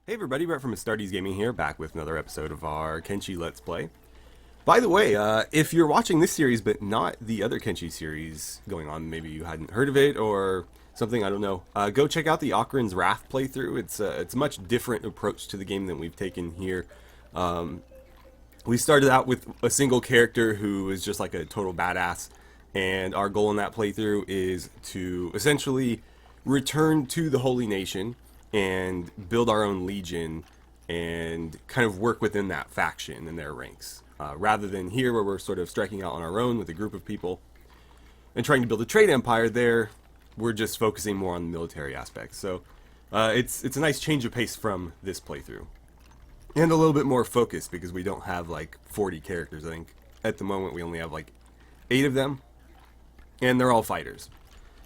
Hey everybody, Brett from AstartesGaming here, back with another episode of our Kenshi Let's Play. By the way, if you're watching this series but not the other Kenshi series going on, maybe you hadn't heard of it or something, I don't know, go check out the Ocarin's Wrath playthrough. It's a much different approach to the game than we've taken here. We started out with a single character who is just like a total badass, and our goal in that playthrough is to essentially return to the Holy Nation and build our own legion and kind of work within that faction and their ranks. Rather than here where we're sort of striking out on our own with a group of people and trying to build a trade empire, there we're just focusing more on the military aspects. So it's a nice change of pace from this playthrough. And a little bit more focused because we don't have like 40 characters. I think at the moment we only have like 8 of them. And they're all fighters.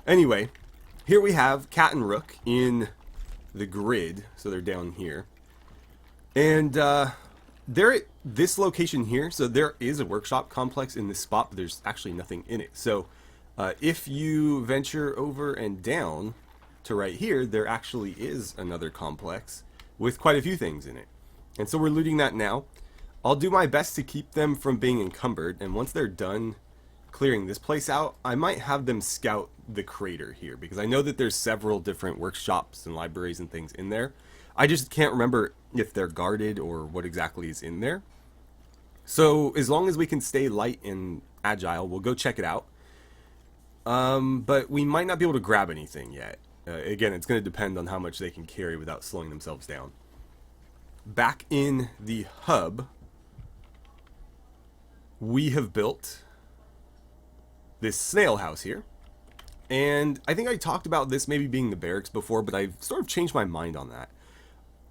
Anyway, here we have Cat and Rook in the grid, so they're down here, and they're at this location here. So there is a workshop complex in this spot, but there's actually nothing in it. So if you venture over and down to right here, there actually is another complex with quite a few things in it, and so we're looting that now. I'll do my best to keep them from being encumbered, and once they're done clearing this place out, I might have them scout the crater here, because I know that there's several different workshops and libraries and things in there. I just can't remember if they're guarded or what exactly is in there. So as long as we can stay light and agile, we'll go check it out. But we might not be able to grab anything yet. Again, it's going to depend on how much they can carry without slowing themselves down. Back in the hub, we have built this snail house here. And I think I talked about this maybe being the barracks before, but I've sort of changed my mind on that.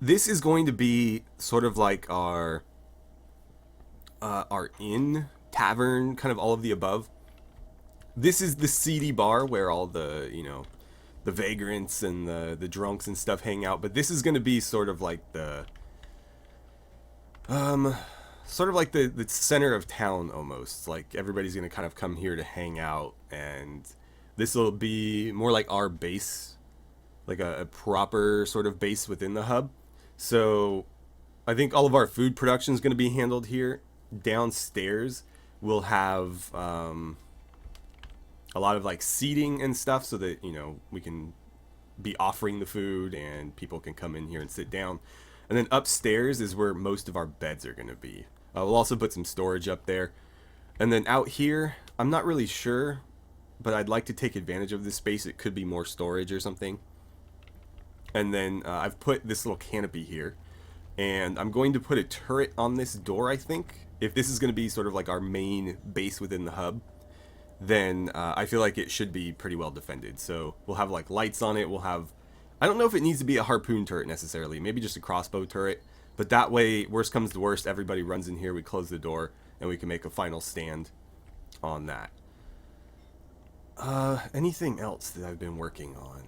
This is going to be sort of like our inn, tavern, kind of all of the above. This is the seedy bar where all the, the vagrants and the drunks and stuff hang out. But this is going to be sort of like the the center of town almost. Like everybody's going to kind of come here to hang out, and this will be more like our base, like a proper sort of base within the hub. So I think all of our food production is going to be handled here. Downstairs we'll have a lot of like seating and stuff, so that we can be offering the food and people can come in here and sit down. And then upstairs is where most of our beds are going to be. We'll also put some storage up there. And then out here, I'm not really sure, but I'd like to take advantage of this space. It could be more storage or something. And then I've put this little canopy here, and I'm going to put a turret on this door, I think. If this is going to be sort of like our main base within the hub, then I feel like it should be pretty well defended. So we'll have like lights on it. We'll have, I don't know if it needs to be a harpoon turret necessarily, maybe just a crossbow turret. But that way, worst comes to worst, everybody runs in here, we close the door, and we can make a final stand on that. Anything else that I've been working on?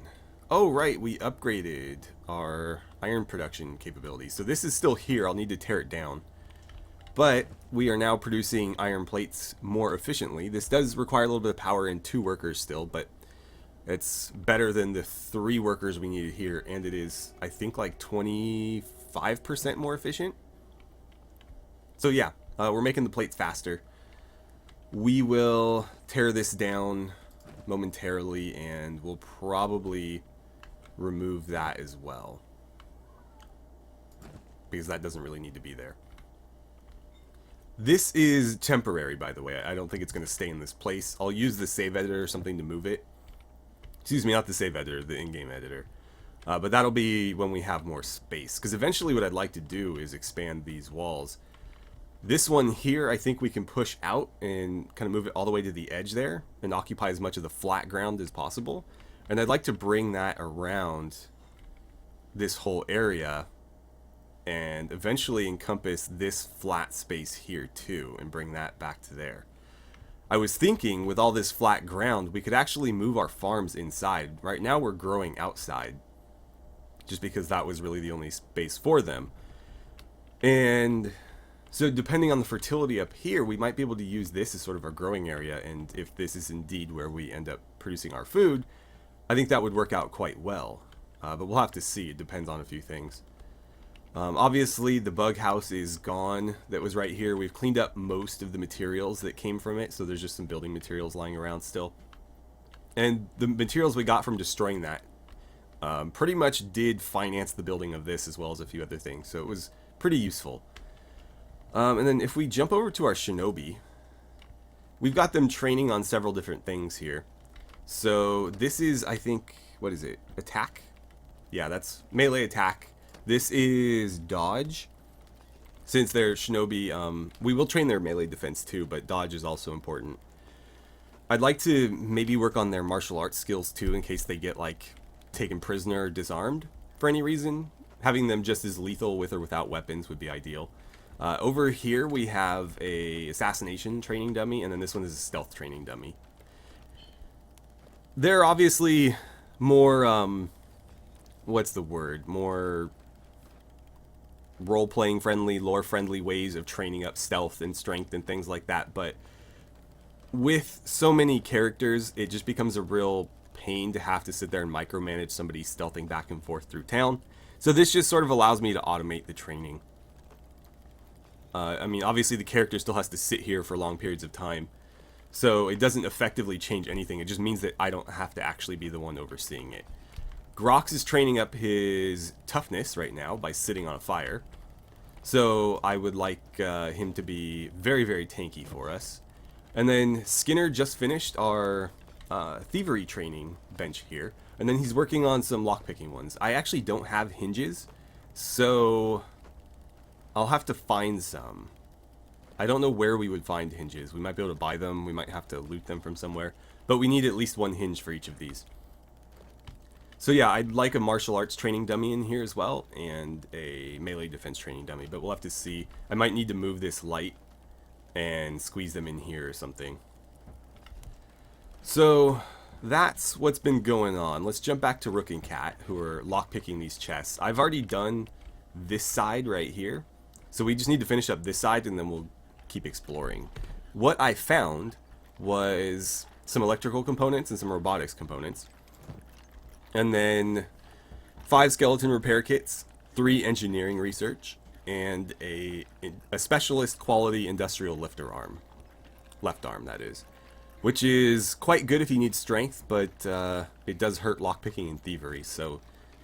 Oh, right, we upgraded our iron production capabilities. So this is still here. I'll need to tear it down. But we are now producing iron plates more efficiently. This does require a little bit of power and 2 workers still, but it's better than the 3 workers we needed here. And it is, I think, like 25% more efficient. So yeah, we're making the plates faster. We will tear this down momentarily, and we'll probably remove that as well, because that doesn't really need to be there. This is temporary, by the way. I don't think it's going to stay in this place. I'll use the save editor or something to move it. Excuse me, not the save editor, the in-game editor. But that'll be when we have more space, because eventually what I'd like to do is expand these walls. This one here, I think we can push out and kind of move it all the way to the edge there and occupy as much of the flat ground as possible. And I'd like to bring that around this whole area and eventually encompass this flat space here too, and bring that back to there. I was thinking with all this flat ground, we could actually move our farms inside. Right now we're growing outside, just because that was really the only space for them. And so depending on the fertility up here, we might be able to use this as sort of our growing area, and if this is indeed where we end up producing our food, I think that would work out quite well. But we'll have to see. It depends on a few things. Obviously, the bug house is gone. That was right here. We've cleaned up most of the materials that came from it, so there's just some building materials lying around still. And the materials we got from destroying that pretty much did finance the building of this as well as a few other things, so it was pretty useful. And then if we jump over to our shinobi, we've got them training on several different things here. So this is, I think, what is it? Attack? Yeah, that's melee attack. This is dodge. Since they're shinobi, we will train their melee defense too, but dodge is also important. I'd like to maybe work on their martial arts skills too, in case they get like taken prisoner or disarmed for any reason. Having them just as lethal with or without weapons would be ideal. Over here we have a assassination training dummy, and then this one is a stealth training dummy. They're obviously more, what's the word? More role-playing friendly, lore-friendly ways of training up stealth and strength and things like that, but with so many characters, it just becomes a real pain to have to sit there and micromanage somebody stealthing back and forth through town. So this just sort of allows me to automate the training. I mean, obviously the character still has to sit here for long periods of time, so it doesn't effectively change anything. It just means that I don't have to actually be the one overseeing it. Grox is training up his toughness right now by sitting on a fire. So I would like him to be very, very tanky for us. And then Skinner just finished our thievery training bench here. And then he's working on some lockpicking ones. I actually don't have hinges, so I'll have to find some. I don't know where we would find hinges. We might be able to buy them. We might have to loot them from somewhere. But we need at least one hinge for each of these. So yeah, I'd like a martial arts training dummy in here as well, and a melee defense training dummy, but we'll have to see. I might need to move this light and squeeze them in here or something. So that's what's been going on. Let's jump back to Rook and Cat, who are lockpicking these chests. I've already done this side right here, so we just need to finish up this side and then we'll keep exploring. What I found was some electrical components and some robotics components. And then 5 skeleton repair kits, 3 engineering research, and a specialist quality industrial lifter arm. Left arm, that is. Which is quite good if you need strength, but it does hurt lockpicking and thievery, so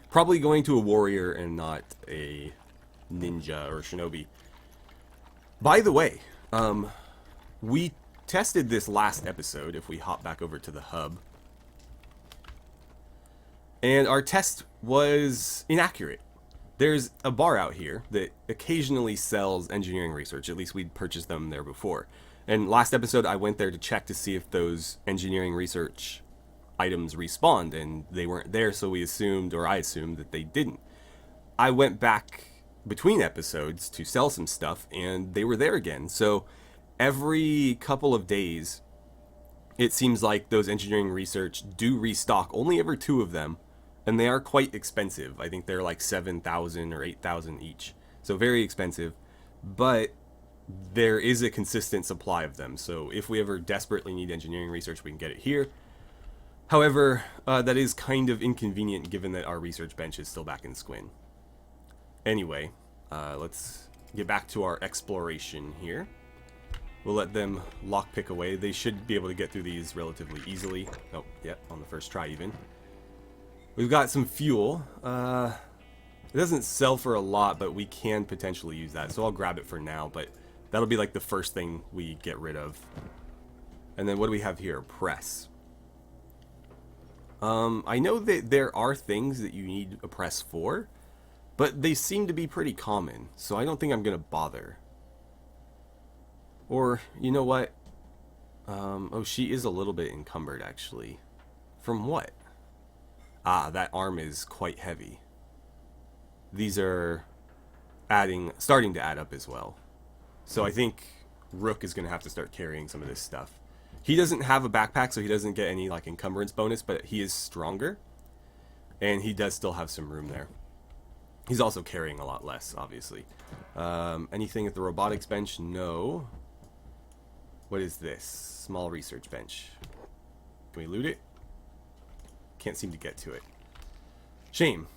probably going to a warrior and not a ninja or shinobi. By the way, we tested this last episode, if we hop back over to the hub. And our test was inaccurate. There's a bar out here that occasionally sells engineering research. At least we'd purchased them there before. And last episode I went there to check to see if those engineering research items respawned, and they weren't there, so we assumed, or I assumed, that they didn't. I went back between episodes to sell some stuff, and they were there again. So every couple of days, it seems like those engineering research do restock, only ever 2 of them. And they are quite expensive. I think they're like 7,000 or 8,000 each. So very expensive. But there is a consistent supply of them. So if we ever desperately need engineering research, we can get it here. However, that is kind of inconvenient given that our research bench is still back in Squin. Anyway, let's get back to our exploration here. We'll let them lockpick away. They should be able to get through these relatively easily. Oh, yep, on the first try even. We've got some fuel. It doesn't sell for a lot, but we can potentially use that. So I'll grab it for now, but that'll be like the first thing we get rid of. And then what do we have here? Press. I know that there are things that you need a press for, but they seem to be pretty common. So I don't think I'm going to bother. Or, you know what? Oh, she is a little bit encumbered, actually. From what? Ah, that arm is quite heavy. These are starting to add up as well. So I think Rook is going to have to start carrying some of this stuff. He doesn't have a backpack, so he doesn't get any like encumbrance bonus, but he is stronger. And he does still have some room there. He's also carrying a lot less, obviously. Anything at the robotics bench? No. What is this? Small research bench. Can we loot it? Can't seem to get to it. Shame.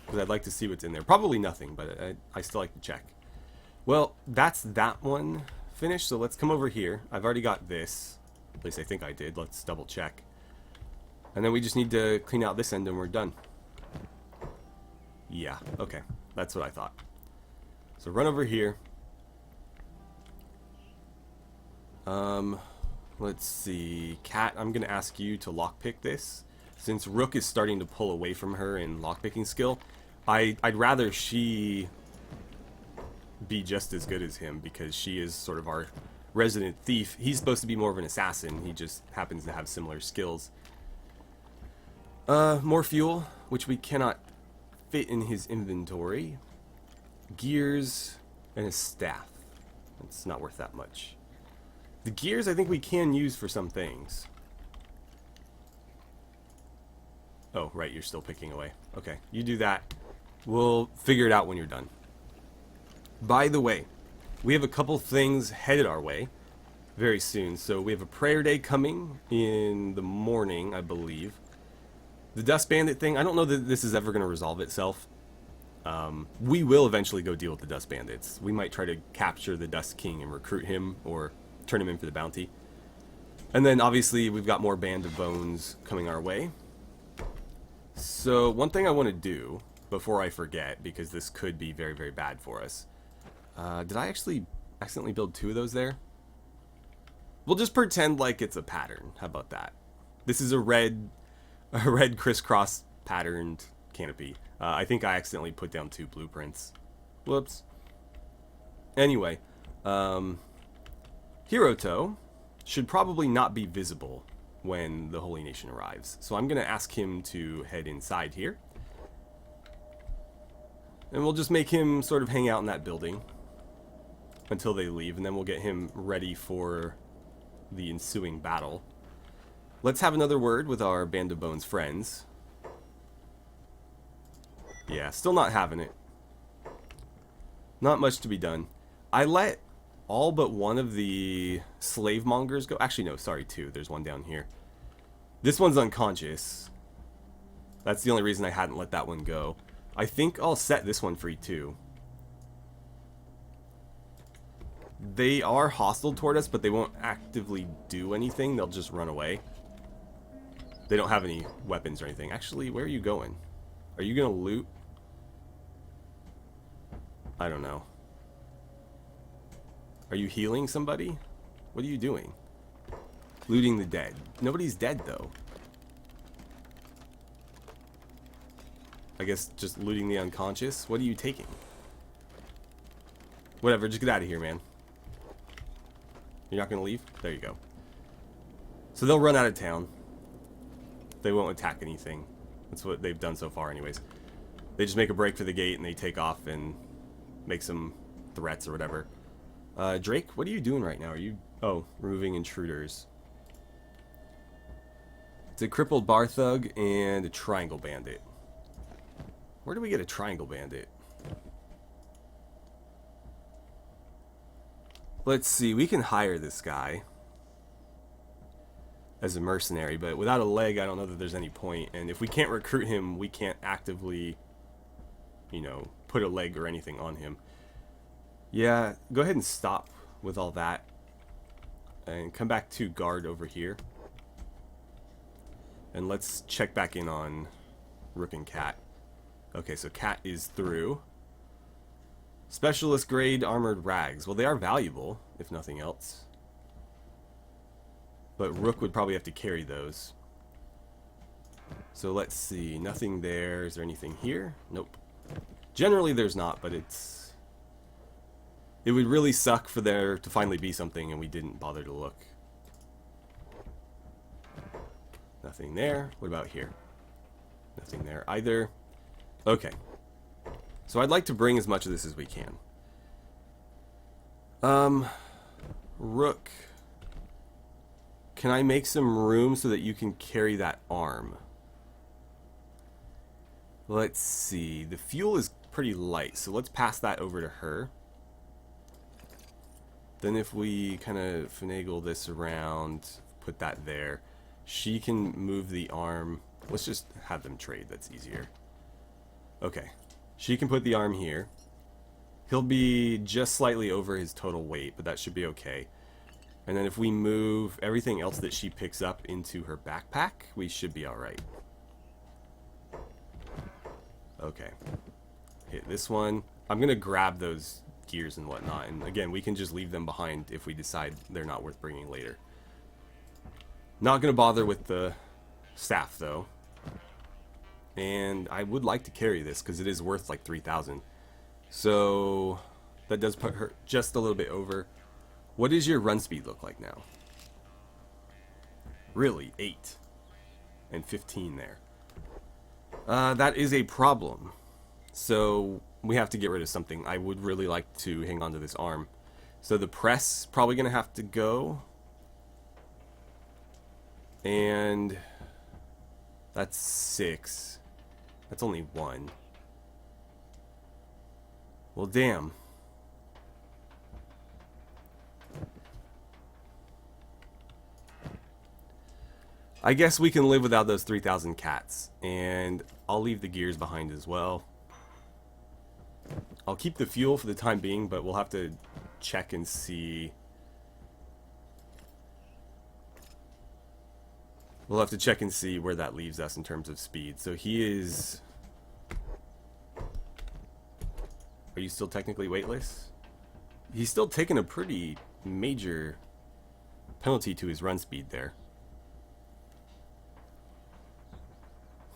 because I'd like to see what's in there. Probably nothing, but I still like to check. Well, that's that one finished, so let's come over here. I've already got this. At least I think I did. Let's double check. And then we just need to clean out this end and we're done. Yeah, okay. That's what I thought. So run over here. Let's see. Cat, I'm going to ask you to lockpick this. Since Rook is starting to pull away from her in lockpicking skill, I'd rather she be just as good as him, because she is sort of our resident thief. He's supposed to be more of an assassin. He just happens to have similar skills. More fuel, which we cannot fit in his inventory. Gears and a staff. It's not worth that much. The gears I think we can use for some things. Oh, right, you're still picking away. Okay, you do that. We'll figure it out when you're done. By the way, we have a couple things headed our way very soon. So we have a prayer day coming in the morning, I believe. The Dust Bandit thing, I don't know that this is ever going to resolve itself. We will eventually go deal with the Dust Bandits. We might try to capture the Dust King and recruit him, or turn him in for the bounty. And then obviously we've got more Band of Bones coming our way. So one thing I want to do before I forget, because this could be very, very bad for us. Did I actually accidentally build 2 of those there? We'll just pretend like it's a pattern. How about that? This is a red crisscross patterned canopy. I think I accidentally put down 2 blueprints. Whoops. Anyway, Hiroto should probably not be visible when the Holy Nation arrives. So I'm going to ask him to head inside here. And we'll just make him sort of hang out in that building until they leave, and then we'll get him ready for the ensuing battle. Let's have another word with our Band of Bones friends. Yeah, still not having it. Not much to be done. I let all but one of the slave mongers go. Actually, no, sorry, 2. There's one down here. This one's unconscious. That's the only reason I hadn't let that one go. I think I'll set this one free too. They are hostile toward us, but they won't actively do anything. They'll just run away. They don't have any weapons or anything. Actually, where are you going? Are you going to loot? I don't know. Are you healing somebody? What are you doing? Looting the dead. Nobody's dead, though. I guess just looting the unconscious. What are you taking? Whatever, just get out of here, man. You're not going to leave? There you go. So they'll run out of town. They won't attack anything. That's what they've done so far anyways. They just make a break for the gate and they take off and make some threats or whatever. Drake, what are you doing right now? Are you... Oh, removing intruders. It's a crippled bar thug and a triangle bandit. Where do we get a triangle bandit? Let's see, we can hire this guy as a mercenary, but without a leg, I don't know that there's any point. And if we can't recruit him, we can't actively, you know, put a leg or anything on him. Yeah, go ahead and stop with all that. And come back to guard over here. And let's check back in on Rook and Cat. Okay, so Cat is through. Specialist grade armored rags. Well, they are valuable, if nothing else. But Rook would probably have to carry those. So let's see. Nothing there. Is there anything here? Nope. Generally there's not, but it's... It would really suck for there to finally be something and we didn't bother to look. Nothing there. What about here? Nothing there either. Okay. So I'd like to bring as much of this as we can. Rook. Can I make some room so that you can carry that arm? Let's see. The fuel is pretty light, so let's pass that over to her. Then if we kind of finagle this around, put that there, she can move the arm. Let's just have them trade. That's easier. Okay. She can put the arm here. He'll be just slightly over his total weight, but that should be okay. And then if we move everything else that she picks up into her backpack, we should be alright. Okay. Hit this one. I'm going to grab those gears and whatnot. And again, we can just leave them behind if we decide they're not worth bringing later. Not going to bother with the staff, though. And I would like to carry this because it is worth like 3,000. So that does put her just a little bit over. What does your run speed look like now? Really? 8. And 15 there. That is a problem. So we have to get rid of something. I would really like to hang on to this arm. So the press probably going to have to go. And that's 6. That's only 1. Well, damn. I guess we can live without those 3,000 cats. And I'll leave the gears behind as well. I'll keep the fuel for the time being, but we'll have to check and see. We'll have to check and see where that leaves us in terms of speed. So he is... Are you still technically weightless? He's still taking a pretty major penalty to his run speed there.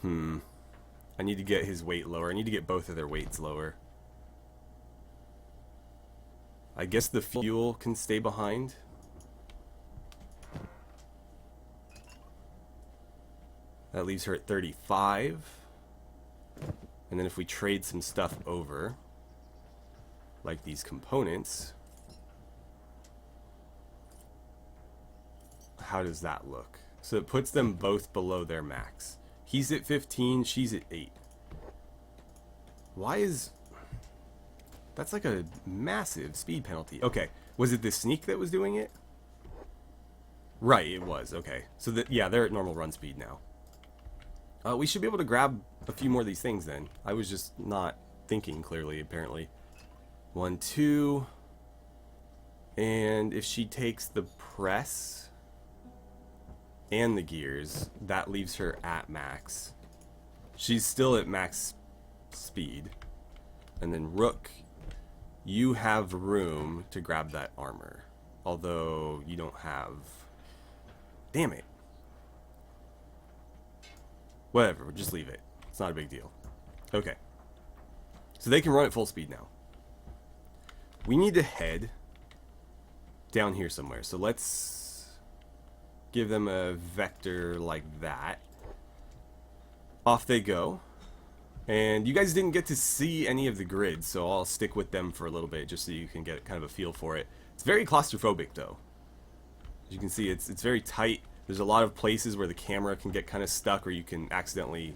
I need to get his weight lower. I need to get both of their weights lower. I guess the fuel can stay behind. That leaves her at 35. And then if we trade some stuff over, like these components, how does that look? So it puts them both below their max. He's at 15, she's at 8. Why is... That's like a massive speed penalty. Okay, was it the sneak that was doing it? Right, it was. Okay, so yeah, they're at normal run speed now. We should be able to grab a few more of these things then. I was just not thinking clearly, apparently. 1, 2. And if she takes the press and the gears, that leaves her at max. She's still at max speed. And then Rook, you have room to grab that armor. Although you don't have... Damn it. Whatever, we'll just leave it. It's not a big deal. Okay. So they can run at full speed now. We need to head down here somewhere. So let's give them a vector like that. Off they go. And you guys didn't get to see any of the grids, so I'll stick with them for a little bit just so you can get kind of a feel for it. It's very claustrophobic though. As you can see, it's very tight. There's a lot of places where the camera can get kind of stuck, or you can accidentally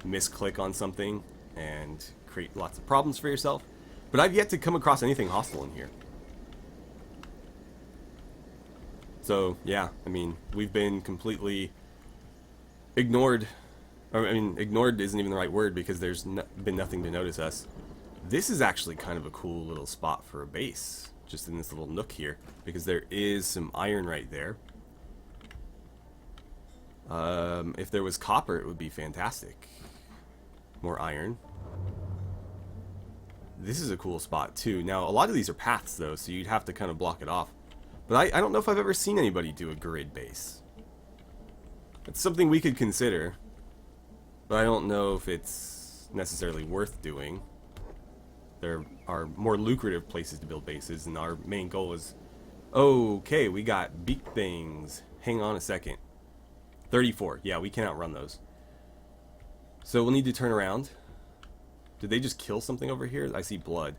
misclick on something and create lots of problems for yourself. But I've yet to come across anything hostile in here. So, yeah, I mean, we've been completely ignored. I mean, ignored isn't even the right word because there's been nothing to notice us. This is actually kind of a cool little spot for a base, just in this little nook here, because there is some iron right there. If there was copper, it would be fantastic. More iron. This is a cool spot too. Now, a lot of these are paths though, so you'd have to kind of block it off. But I don't know if I've ever seen anybody do a grid base. It's something we could consider, but I don't know if it's necessarily worth doing. There are more lucrative places to build bases, and our main goal is... Okay, we got beak things. Hang on a second. 34. Yeah, we can outrun those. So we'll need to turn around. Did they just kill something over here? I see blood.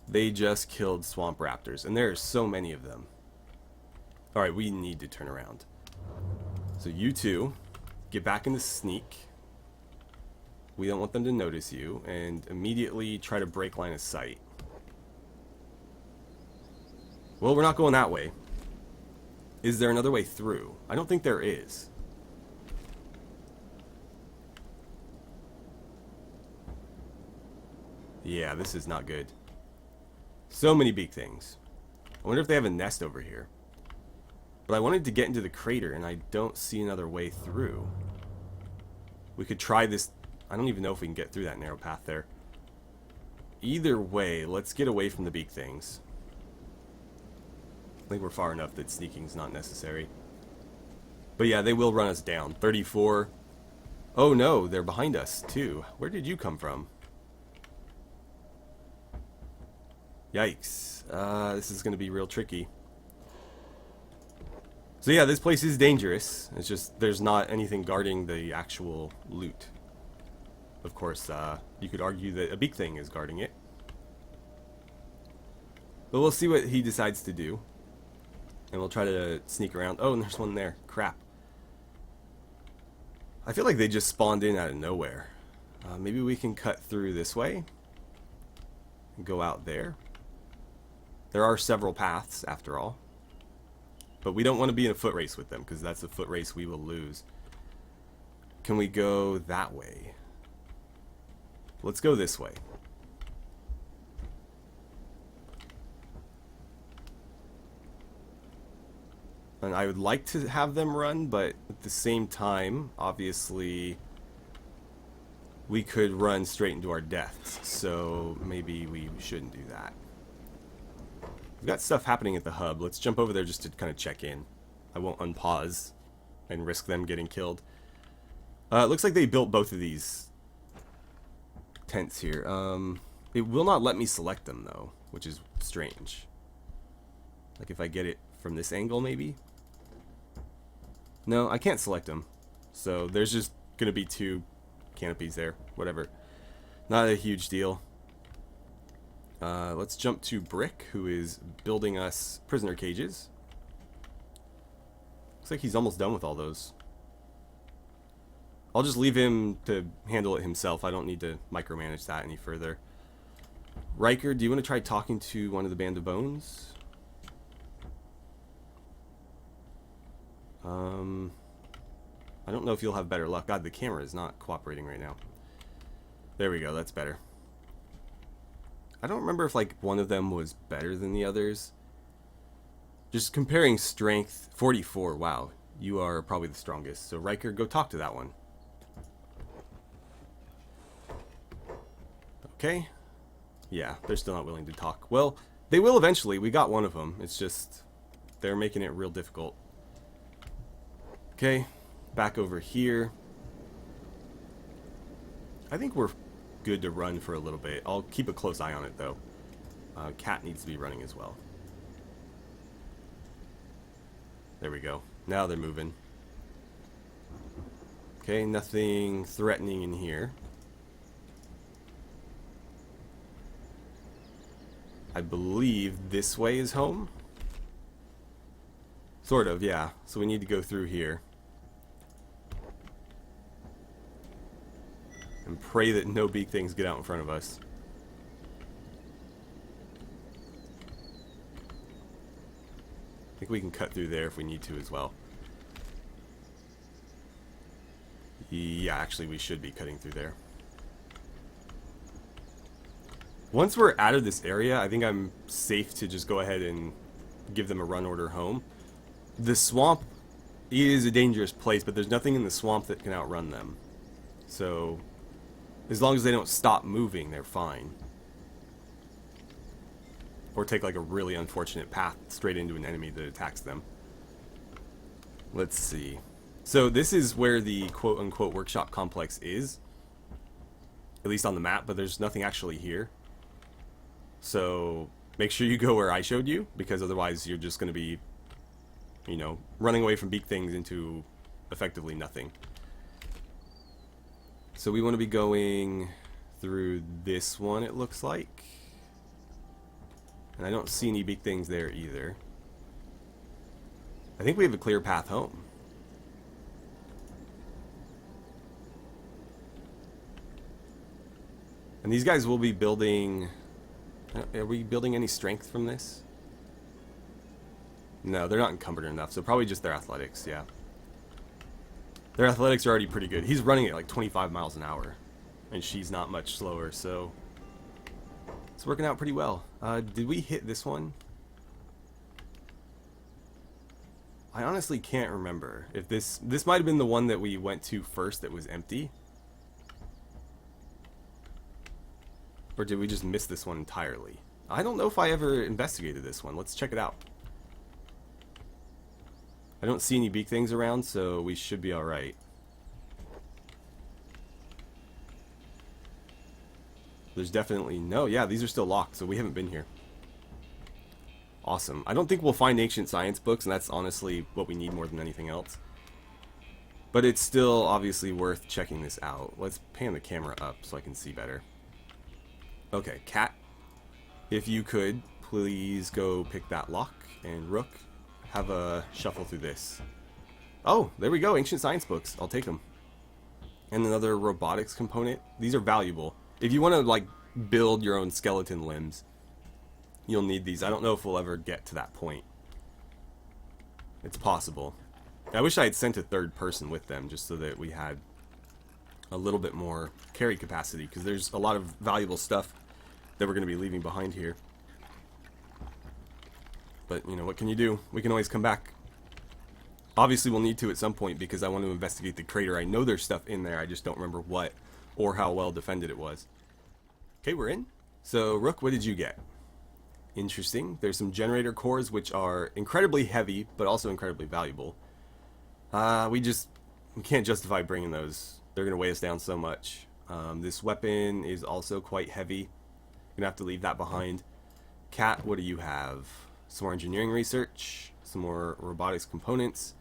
They just killed swamp raptors, and there are so many of them. Alright, we need to turn around. So you two, get back in the sneak. We don't want them to notice you, and immediately try to break line of sight. Well, we're not going that way. Is there another way through? I don't think there is. Yeah, this is not good. So many big things. I wonder if they have a nest over here. But I wanted to get into the crater, and I don't see another way through. We could try this. I don't even know if we can get through that narrow path there. Either way, let's get away from the big things. I think we're far enough that sneaking's not necessary. But yeah, they will run us down. 34. Oh no, they're behind us too. Where did you come from? Yikes. This is going to be real tricky. So yeah, this place is dangerous. It's just there's not anything guarding the actual loot. Of course, you could argue that a big thing is guarding it. But we'll see what he decides to do. And we'll try to sneak around. Oh, and there's one there. Crap. I feel like they just spawned in out of nowhere. Maybe we can cut through this way. And go out there. There are several paths, after all. But we don't want to be in a foot race with them, because that's a foot race we will lose. Can we go that way? Let's go this way. And I would like to have them run, but at the same time, obviously, we could run straight into our deaths. So maybe we shouldn't do that. We've got stuff happening at the hub. Let's jump over there just to kind of check in. I won't unpause and risk them getting killed. It looks like they built both of these tents here. It will not let me select them though, which is strange. Like if I get it from this angle maybe? No, I can't select them. So there's just going to be two canopies there. Whatever. Not a huge deal. Let's jump to Brick, who is building us prisoner cages. Looks like he's almost done with all those. I'll just leave him to handle it himself. I don't need to micromanage that any further. Riker, do you want to try talking to one of the Band of Bones? I don't know if you'll have better luck. God, the camera is not cooperating right now. There we go, that's better. I don't remember if like one of them was better than the others. Just comparing strength, 44, wow. You are probably the strongest. So Riker, go talk to that one. Okay. Yeah, they're still not willing to talk. Well, they will eventually. We got one of them. It's just they're making it real difficult. Okay, back over here. I think we're good to run for a little bit. I'll keep a close eye on it though. Cat needs to be running as well. There we go. Now they're moving. Okay, nothing threatening in here. I believe this way is home. Sort of, yeah. So we need to go through here. And pray that no big things get out in front of us. I think we can cut through there if we need to as well. Yeah, actually we should be cutting through there. Once we're out of this area, I think I'm safe to just go ahead and give them a run order home. The swamp is a dangerous place, but there's nothing in the swamp that can outrun them. So as long as they don't stop moving, they're fine. Or take like a really unfortunate path straight into an enemy that attacks them. Let's see. So this is where the quote-unquote workshop complex is. At least on the map, but there's nothing actually here. So make sure you go where I showed you, because otherwise you're just going to be, you know, running away from big things into effectively nothing. So we want to be going through this one, it looks like. And I don't see any big things there either. I think we have a clear path home. And these guys will be building... Are we building any strength from this? No, they're not encumbered enough, so probably just their athletics, yeah. Their athletics are already pretty good. He's running at like 25 miles an hour, and she's not much slower, so It's working out pretty well. Did we hit this one? I honestly can't remember if this might have been the one that we went to first that was empty. Or did we just miss this one entirely? I don't know if I ever investigated this one. Let's check it out. I don't see any beak things around, so we should be alright. There's definitely no, yeah, these are still locked, so we haven't been here. Awesome. I don't think we'll find ancient science books, and that's honestly what we need more than anything else. But it's still obviously worth checking this out. Let's pan the camera up so I can see better. Okay, Cat, if you could, please go pick that lock, and Rook, have a shuffle through this. Oh, there we go, ancient science books. I'll take them. And another robotics component. These are valuable. If you want to, like, build your own skeleton limbs, you'll need these. I don't know if we'll ever get to that point. It's possible. I wish I had sent a third person with them just so that we had a little bit more carry capacity, because there's a lot of valuable stuff that we're going to be leaving behind here. But, you know, what can you do? We can always come back. Obviously, we'll need to at some point because I want to investigate the crater. I know there's stuff in there. I just don't remember what or how well defended it was. Okay, we're in. So, Rook, what did you get? Interesting. There's some generator cores, which are incredibly heavy, but also incredibly valuable. We can't justify bringing those. They're going to weigh us down so much. This weapon is also quite heavy. Gonna have to leave that behind. Cat, what do you have? Some more engineering research, some more robotics components.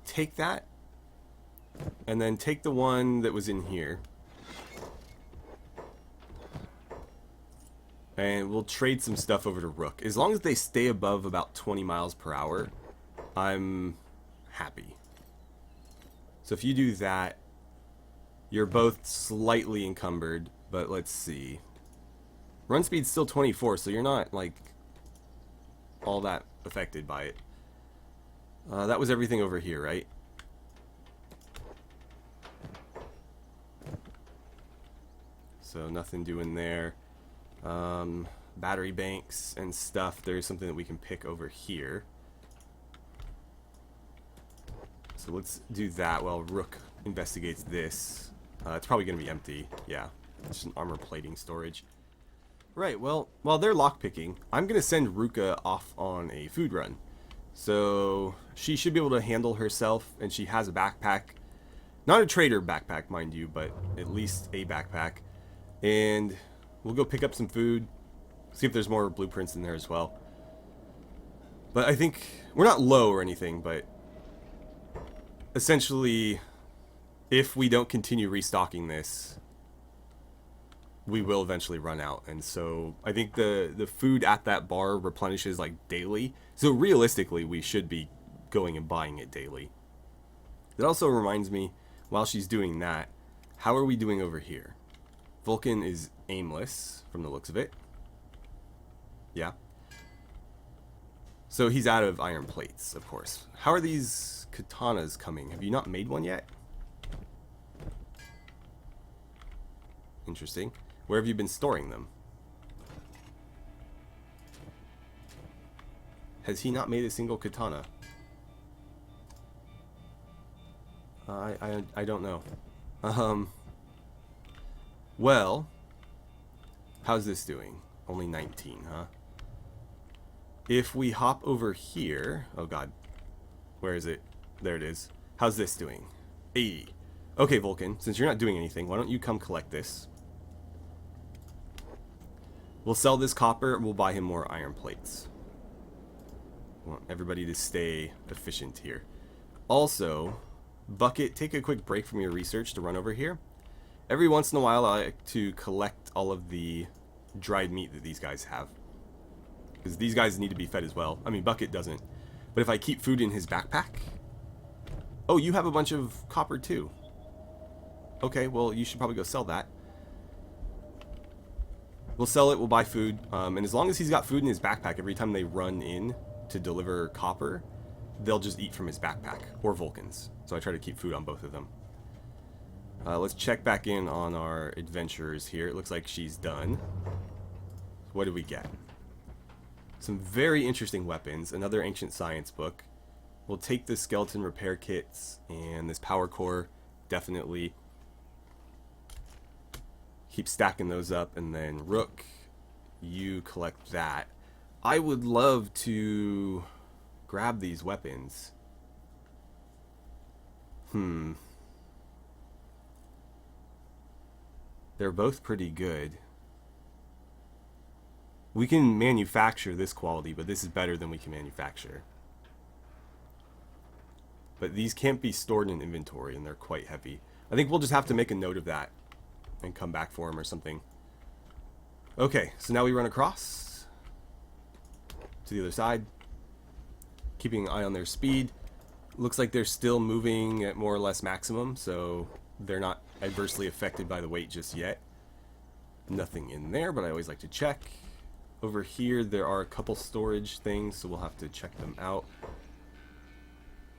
Take that, and then take the one that was in here. And we'll trade some stuff over to Rook. As long as they stay above about 20 miles per hour, I'm happy. So if you do that, you're both slightly encumbered, but let's see. Run speed's still 24, so you're not, like, all that affected by it. That was everything over here, right? So nothing doing there. Battery banks and stuff. There's something that we can pick over here. So let's do that while Rook investigates this. It's probably going to be empty. Yeah, it's just an armor plating storage. Right, well, while they're lockpicking, I'm going to send Ruka off on a food run. So she should be able to handle herself, and she has a backpack. Not a trader backpack, mind you, but at least a backpack. And we'll go pick up some food, see if there's more blueprints in there as well. But I think we're not low or anything, but essentially, if we don't continue restocking this, we will eventually run out. And so I think the food at that bar replenishes like daily. So realistically, we should be going and buying it daily. It also reminds me, while she's doing that, how are we doing over here? Vulcan is aimless from the looks of it. Yeah. So he's out of iron plates, of course. How are these katanas coming? Have you not made one yet? Interesting. Where have you been storing them? Has he not made a single katana? I don't know. Well, how's this doing? Only 19, huh? If we hop over here, oh god, where is it? There it is. How's this doing? Hey. Okay, Vulcan, since you're not doing anything, why don't you come collect this? We'll sell this copper, and we'll buy him more iron plates. I want everybody to stay efficient here. Also, Bucket, take a quick break from your research to run over here. Every once in a while, I like to collect all of the dried meat that these guys have. Because these guys need to be fed as well. I mean, Bucket doesn't. But if I keep food in his backpack... Oh, you have a bunch of copper too. Okay, well, you should probably go sell that. We'll sell it, we'll buy food. And as long as he's got food in his backpack, every time they run in to deliver copper, they'll just eat from his backpack. Or Vulcan's. So I try to keep food on both of them. Let's check back in on our adventurers here. It looks like she's done. What do we get? Some very interesting weapons. Another ancient science book. We'll take the skeleton repair kits and this power core. Definitely keep stacking those up. And then Rook, you collect that. I would love to grab these weapons. They're both pretty good. We can manufacture this quality, but this is better than we can manufacture. But these can't be stored in inventory, and they're quite heavy. I think we'll just have to make a note of that and come back for them or something. Okay, so now we run across to the other side, keeping an eye on their speed. Looks like they're still moving at more or less maximum, so they're not adversely affected by the weight just yet. Nothing in there, but I always like to check. Over here there are a couple storage things, so we'll have to check them out.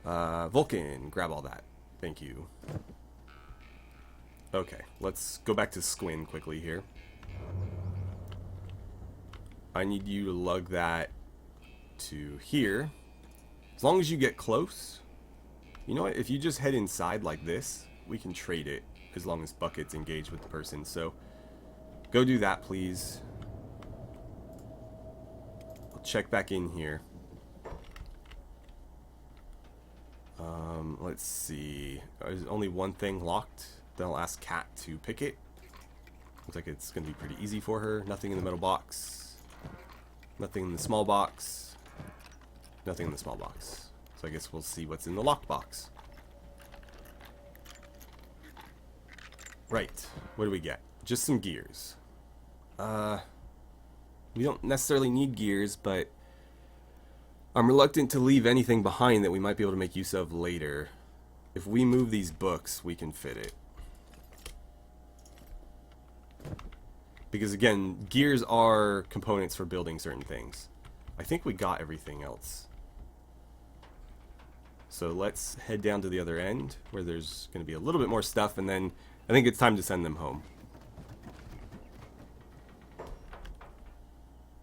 Vulcan, grab all that. Thank you. Okay, let's go back to Squin quickly here. I need you to lug that to here. As long as you get close. You know what, if you just head inside like this, we can trade it as long as Bucket's engaged with the person. So go do that, please. I'll check back in here. Let's see. There's only one thing locked. Then I'll ask Kat to pick it. Looks like it's going to be pretty easy for her. Nothing in the metal box. Nothing in the small box. Nothing in the small box. So I guess we'll see what's in the locked box. Right. What do we get? Just some gears. We don't necessarily need gears, but I'm reluctant to leave anything behind that we might be able to make use of later. If we move these books, we can fit it. Because again, gears are components for building certain things. I think we got everything else. So let's head down to the other end, where there's going to be a little bit more stuff, and then I think it's time to send them home.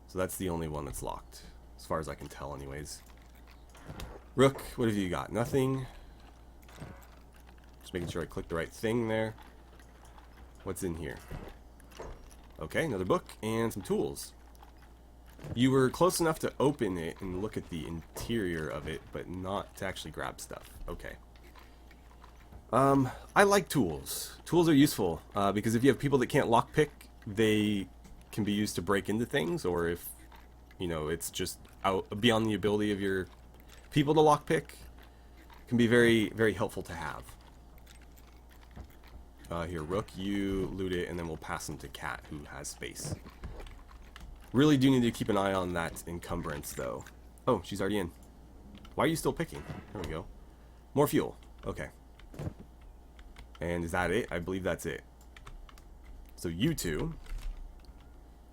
So that's the only one that's locked, as far as I can tell anyways. Rook, what have you got? Nothing. Just making sure I click the right thing there. What's in here? Okay, another book and some tools. You were close enough to open it and look at the interior of it, but not to actually grab stuff. Okay. I like tools. Tools are useful, because if you have people that can't lockpick, they can be used to break into things, or if, you know, it's just out beyond the ability of your people to lockpick, can be very, very helpful to have. Here, Rook, you loot it, and then we'll pass them to Kat, who has space. Really do need to keep an eye on that encumbrance, though. Oh, she's already in. Why are you still picking? There we go. More fuel. Okay. And is that it? I believe that's it. So you two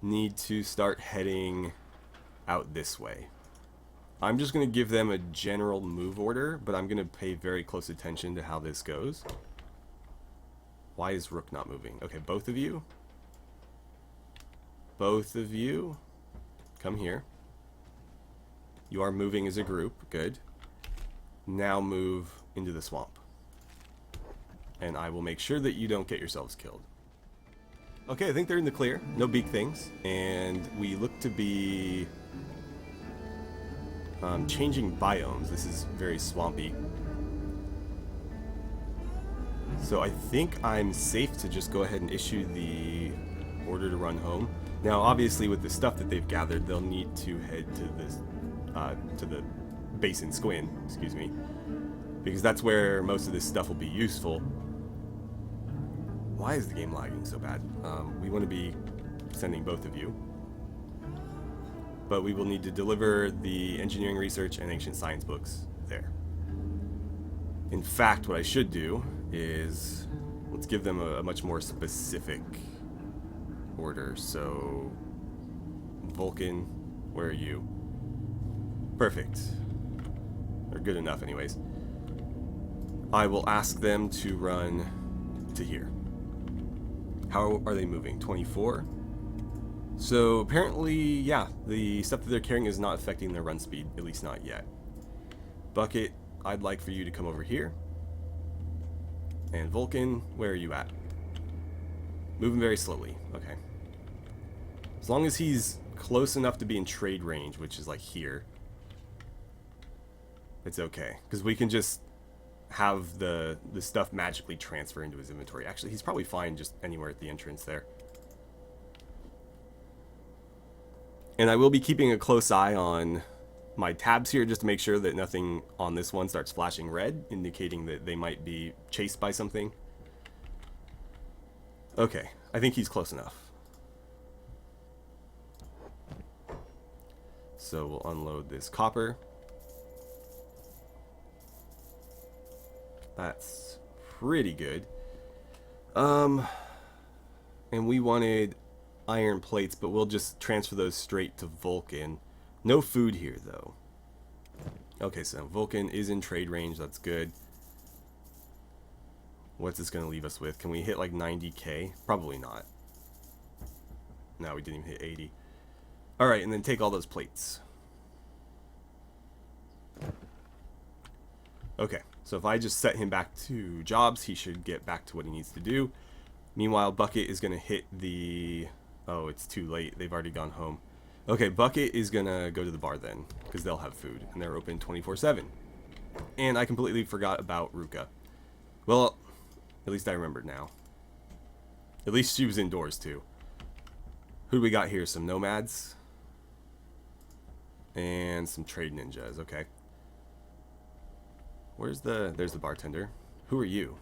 need to start heading out this way. I'm just going to give them a general move order, but I'm going to pay very close attention to how this goes. Why is Rook not moving? Okay, both of you. Both of you. Come here. You are moving as a group. Good. Now move into the swamp. And I will make sure that you don't get yourselves killed. Okay, I think they're in the clear. No big things. And we look to be changing biomes. This is very swampy. So I think I'm safe to just go ahead and issue the order to run home. Now, obviously, with the stuff that they've gathered, they'll need to head to this, to the base in Squin, excuse me, because that's where most of this stuff will be useful. Why is the game lagging so bad? We want to be sending both of you, but we will need to deliver the engineering research and ancient science books there. In fact, what I should do is let's give them a much more specific order. So Vulcan, where are you? Perfect. They're good enough anyways. I will ask them to run to here. How are they moving? 24? So apparently, yeah, the stuff that they're carrying is not affecting their run speed, at least not yet. Bucket, I'd like for you to come over here. And Vulcan, where are you at? Moving very slowly. Okay. As long as he's close enough to be in trade range, which is like here, it's okay. Because we can just have the stuff magically transfer into his inventory. Actually, he's probably fine just anywhere at the entrance there. And I will be keeping a close eye on my tabs here just to make sure that nothing on this one starts flashing red, indicating that they might be chased by something. Okay, I think he's close enough. So we'll unload this copper. That's pretty good. And we wanted iron plates, but we'll just transfer those straight to Vulcan. No food here, though. Okay, so Vulcan is in trade range. That's good. What's this going to leave us with? Can we hit like 90k? Probably not. No, we didn't even hit 80. Alright, and then take all those plates. Okay, so if I just set him back to jobs, he should get back to what he needs to do. Meanwhile, Bucket is going to hit the... Oh, it's too late. They've already gone home. Okay, Bucket is going to go to the bar then, because they'll have food, and they're open 24/7. And I completely forgot about Ruka. Well, at least I remembered now. At least she was indoors, too. Who do we got here? Some nomads. And some trade ninjas, okay. There's the bartender. Who are you?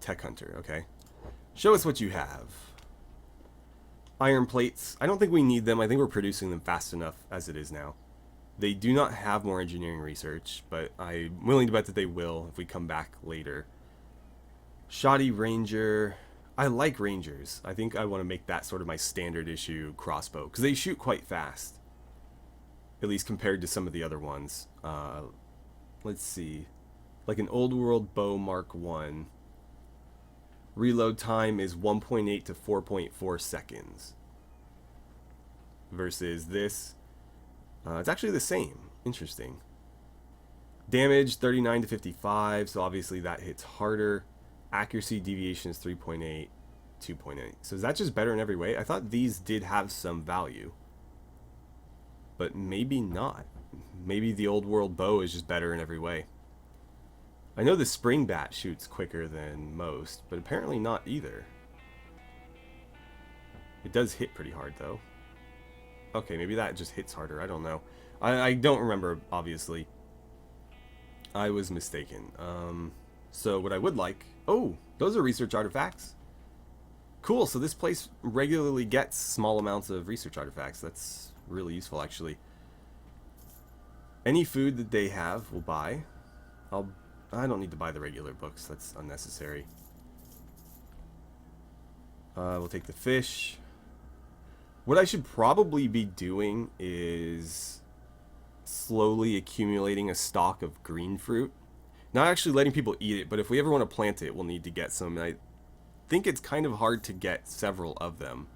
Tech hunter, okay. Show us what you have. Iron plates. I don't think we need them. I think we're producing them fast enough as it is now. They do not have more engineering research, but I'm willing to bet that they will if we come back later. Shoddy Ranger. I like Rangers. I think I want to make that sort of my standard issue crossbow, because they shoot quite fast. At least compared to some of the other ones. Let's see. Like an Old World Bow Mark 1. Reload time is 1.8 to 4.4 seconds. Versus this. It's actually the same. Interesting. Damage 39 to 55, so obviously that hits harder. Accuracy deviation is 3.8, 2.8. So is that just better in every way? I thought these did have some value. But maybe not. Maybe the Old World bow is just better in every way. I know the spring bat shoots quicker than most, but apparently not either. It does hit pretty hard though. Okay, maybe that just hits harder. I don't know. I don't remember, obviously. I was mistaken. So what I would like... Oh, those are research artifacts. Cool, so this place regularly gets small amounts of research artifacts. That's really useful, actually. Any food that they have, we'll buy. I don't need to buy the regular books. That's unnecessary. We'll take the fish. What I should probably be doing is slowly accumulating a stock of green fruit. Not actually letting people eat it, but if we ever want to plant it, we'll need to get some. And I think it's kind of hard to get several of them.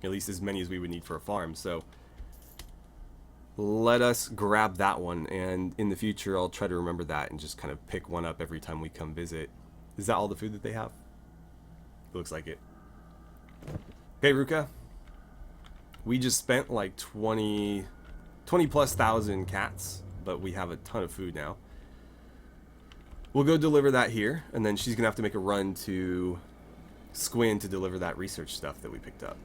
At least as many as we would need for a farm. So let us grab that one, and in the future I'll try to remember that and just kind of pick one up every time we come visit. Is that all the food that they have? It looks like it. Okay, Ruka. We just spent like 20 plus thousand cats, but we have a ton of food now. We'll go deliver that here, and then she's gonna have to make a run to Squin to deliver that research stuff that we picked up.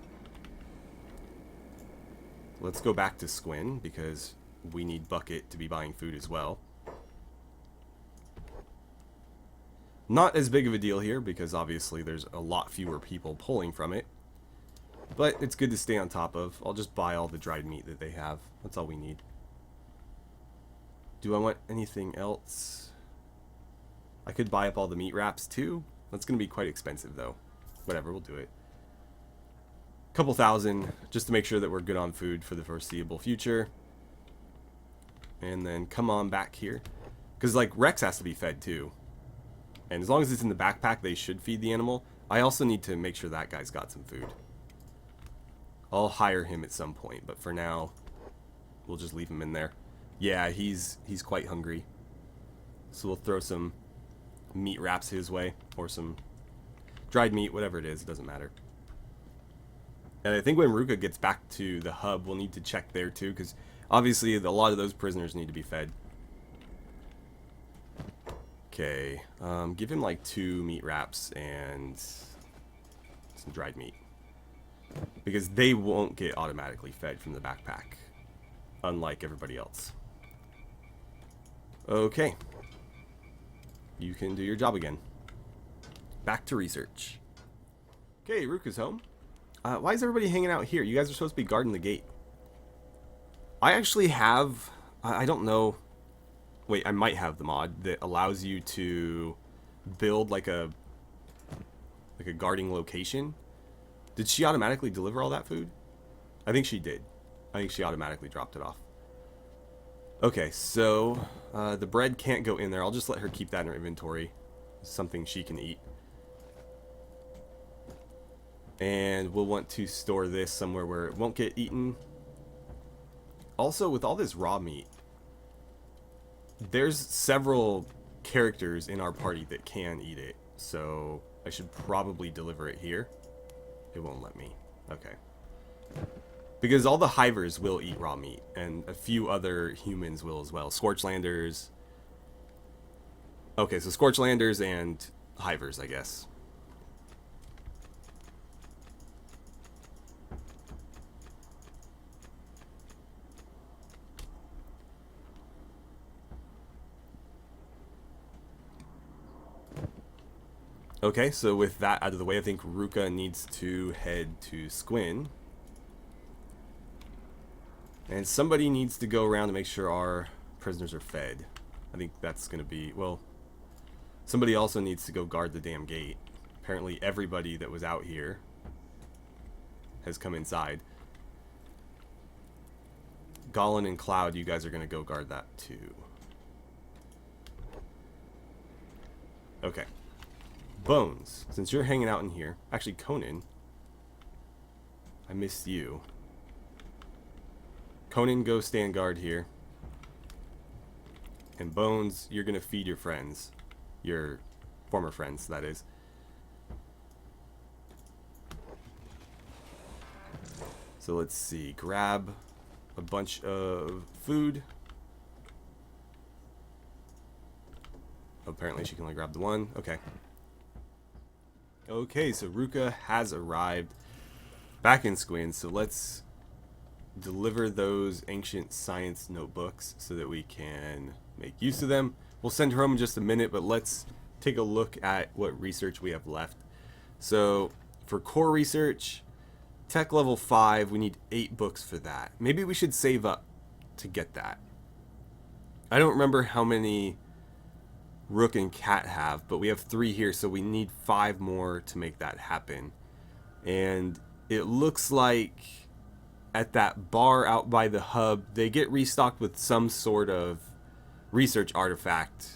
Let's go back to Squin, because we need Bucket to be buying food as well. Not as big of a deal here, because obviously there's a lot fewer people pulling from it. But it's good to stay on top of. I'll just buy all the dried meat that they have. That's all we need. Do I want anything else? I could buy up all the meat wraps too. That's going to be quite expensive though. Whatever, we'll do it. Couple thousand, just to make sure that we're good on food for the foreseeable future. And then come on back here. Because like Rex has to be fed too. And as long as it's in the backpack, they should feed the animal. I also need to make sure that guy's got some food. I'll hire him at some point, but for now, we'll just leave him in there. Yeah, he's quite hungry. So we'll throw some meat wraps his way, or some dried meat, whatever it is, it doesn't matter. And I think when Ruka gets back to the hub, we'll need to check there too, because obviously a lot of those prisoners need to be fed. Okay, give him like 2 meat wraps and some dried meat. Because they won't get automatically fed from the backpack, unlike everybody else. Okay. You can do your job again. Back to research. Okay, Ruka's home. Why is everybody hanging out here? You guys are supposed to be guarding the gate. I actually have... I don't know... Wait, I might have the mod that allows you to build like a guarding location. Did she automatically deliver all that food? I think she did. I think she automatically dropped it off. Okay, so the bread can't go in there. I'll just let her keep that in her inventory. It's something she can eat. And we'll want to store this somewhere where it won't get eaten. Also, with all this raw meat, there's several characters in our party that can eat it. So I should probably deliver it here. It won't let me. Okay. Because all the hivers will eat raw meat, and a few other humans will as well. Scorchlanders. Okay, so Scorchlanders and hivers, I guess. Okay, so with that out of the way, I think Ruka needs to head to Squin. And somebody needs to go around to make sure our prisoners are fed. I think that's going to be... Well, somebody also needs to go guard the damn gate. Apparently everybody that was out here has come inside. Gollin and Cloud, you guys are going to go guard that too. Okay. Bones, since you're hanging out in here... Actually, Conan. I missed you. Conan, go stand guard here. And Bones, you're gonna feed your friends. Your former friends, that is. So let's see. Grab a bunch of food. Apparently she can only grab the one. Okay. Okay, so Ruka has arrived back in Squin, so let's deliver those ancient science notebooks so that we can make use of them. We'll send her home in just a minute, but let's take a look at what research we have left. So for core research, tech level 5, we need 8 books for that. Maybe we should save up to get that. I don't remember how many Rook and Cat have, but we have 3 here, so we need 5 more to make that happen. And it looks like at that bar out by the hub, they get restocked with some sort of research artifact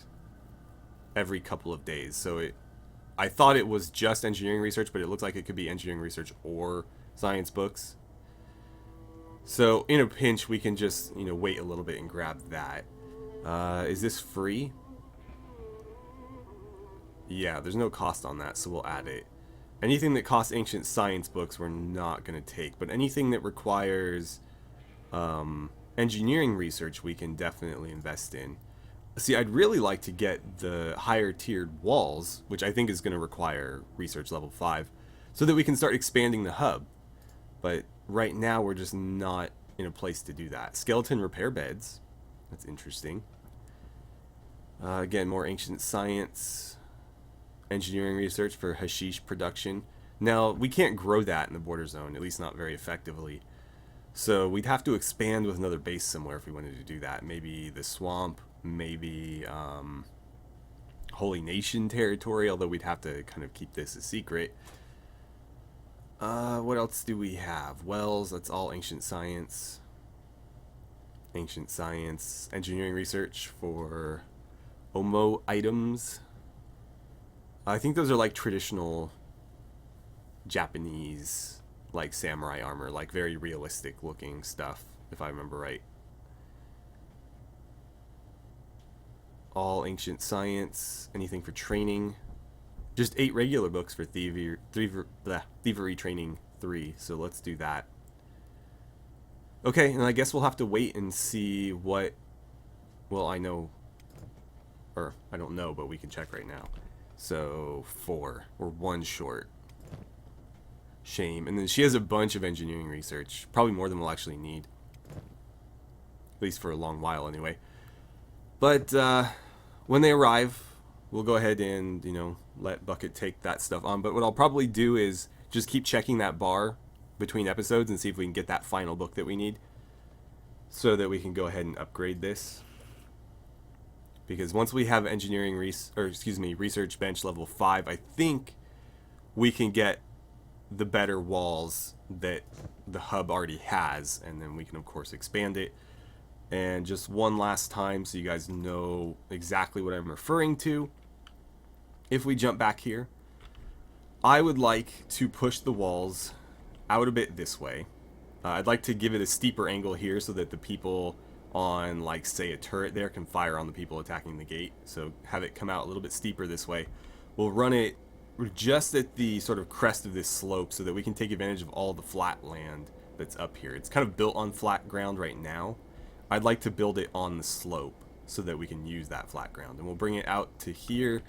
every couple of days. So I thought it was just engineering research, but it looks like it could be engineering research or science books. So in a pinch, we can just, wait a little bit and grab that. Is this free? Yeah, there's no cost on that, so we'll add it. Anything that costs ancient science books, we're not going to take. But anything that requires engineering research, we can definitely invest in. See, I'd really like to get the higher tiered walls, which I think is going to require research level 5, so that we can start expanding the hub. But right now, we're just not in a place to do that. Skeleton repair beds. That's interesting. Again, more ancient science. Engineering research for hashish production. Now, we can't grow that in the border zone, at least not very effectively. So we'd have to expand with another base somewhere if we wanted to do that. Maybe the swamp, maybe Holy Nation territory, although we'd have to kind of keep this a secret. What else do we have? Wells, that's all ancient science. Ancient science. Engineering research for Omo items. I think those are like traditional Japanese, like samurai armor, like very realistic looking stuff, if I remember right. All ancient science, anything for training. Just 8 regular books for thievery training 3, so let's do that. Okay, and I guess we'll have to wait and see what, well, I know, or I don't know, but we can check right now. So 4, we're 1 short. Shame. And then she has a bunch of engineering research, probably more than we'll actually need, at least for a long while anyway. But when they arrive, we'll go ahead and, you know, let Bucket take that stuff on. But what I'll probably do is just keep checking that bar between episodes and see if we can get that final book that we need, so that we can go ahead and upgrade this. Because once we have engineering research bench level 5, I think we can get the better walls that the hub already has, and then we can of course expand it. And just one last time so you guys know exactly what I'm referring to, if we jump back here, I would like to push the walls out a bit this way. I'd like to give it a steeper angle here so that the people on, like, say a turret there can fire on the people attacking the gate. So have it come out a little bit steeper this way. We'll run it just at the sort of crest of this slope so that we can take advantage of all the flat land that's up here. It's kind of built on flat ground right now. I'd like to build it on the slope so that we can use that flat ground. And we'll bring it out to here.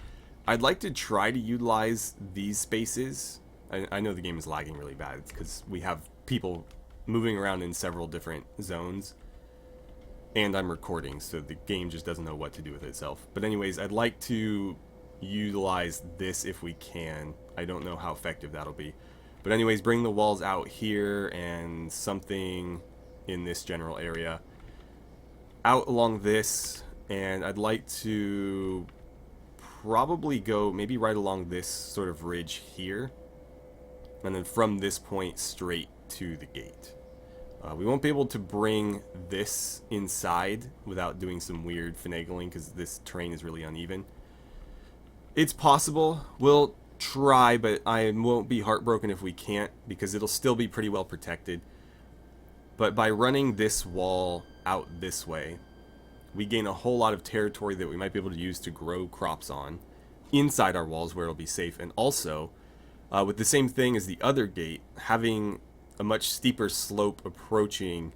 I'd like to try to utilize these spaces. I know the game is lagging really bad. It's because we have people moving around in several different zones. And I'm recording, so the game just doesn't know what to do with itself. But anyways, I'd like to utilize this if we can. I don't know how effective that'll be. But anyways, bring the walls out here and something in this general area. Out along this, and I'd like to probably go maybe right along this sort of ridge here. And then from this point straight to the gate. We won't be able to bring this inside without doing some weird finagling because this terrain is really uneven. It's possible. We'll try, but I won't be heartbroken if we can't because it'll still be pretty well protected. But by running this wall out this way, we gain a whole lot of territory that we might be able to use to grow crops on inside our walls where it'll be safe. And also, with the same thing as the other gate, having a much steeper slope approaching,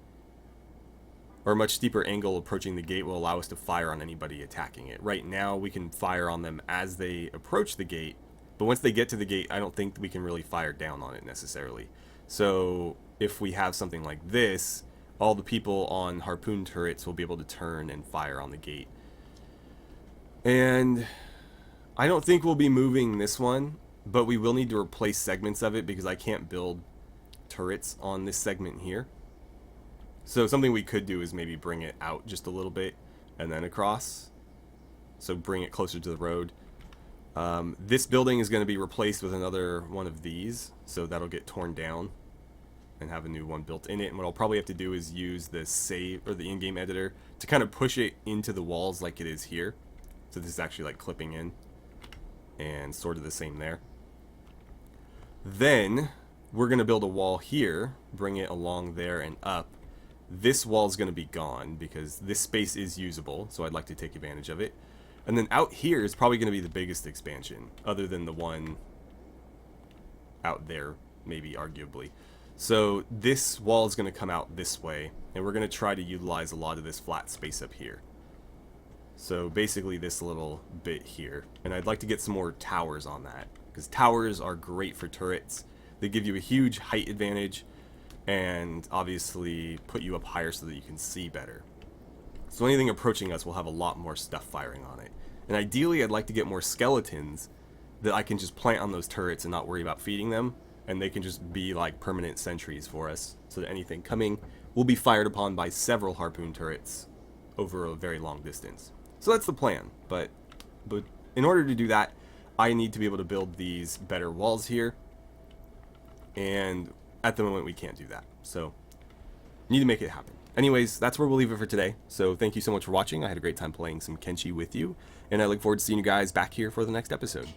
or a much steeper angle approaching the gate will allow us to fire on anybody attacking it. Right now we can fire on them as they approach the gate, but once they get to the gate I don't think we can really fire down on it necessarily. So if we have something like this, all the people on harpoon turrets will be able to turn and fire on the gate. And I don't think we'll be moving this one, but we will need to replace segments of it because I can't build turrets on this segment here. So something we could do is maybe bring it out just a little bit and then across. So bring it closer to the road. This building is going to be replaced with another one of these, so that'll get torn down and have a new one built in it. And what I'll probably have to do is use the save or the in-game editor to kind of push it into the walls like it is here. So this is actually like clipping in and sort of the same there. Then we're going to build a wall here, bring it along there and up. This wall is going to be gone because this space is usable, so I'd like to take advantage of it. And then out here is probably going to be the biggest expansion, other than the one out there, maybe arguably. So this wall is going to come out this way, and we're going to try to utilize a lot of this flat space up here. So basically this little bit here. And I'd like to get some more towers on that, because towers are great for turrets. They give you a huge height advantage and obviously put you up higher so that you can see better. So anything approaching us will have a lot more stuff firing on it. And ideally I'd like to get more skeletons that I can just plant on those turrets and not worry about feeding them. And they can just be like permanent sentries for us so that anything coming will be fired upon by several harpoon turrets over a very long distance. So that's the plan. But in order to do that, I need to be able to build these better walls here. And at the moment we can't do that, so need to make it happen. Anyways, that's where we'll leave it for today. So thank you so much for watching. I had a great time playing some Kenshi with you, and I look forward to seeing you guys back here for the next episode.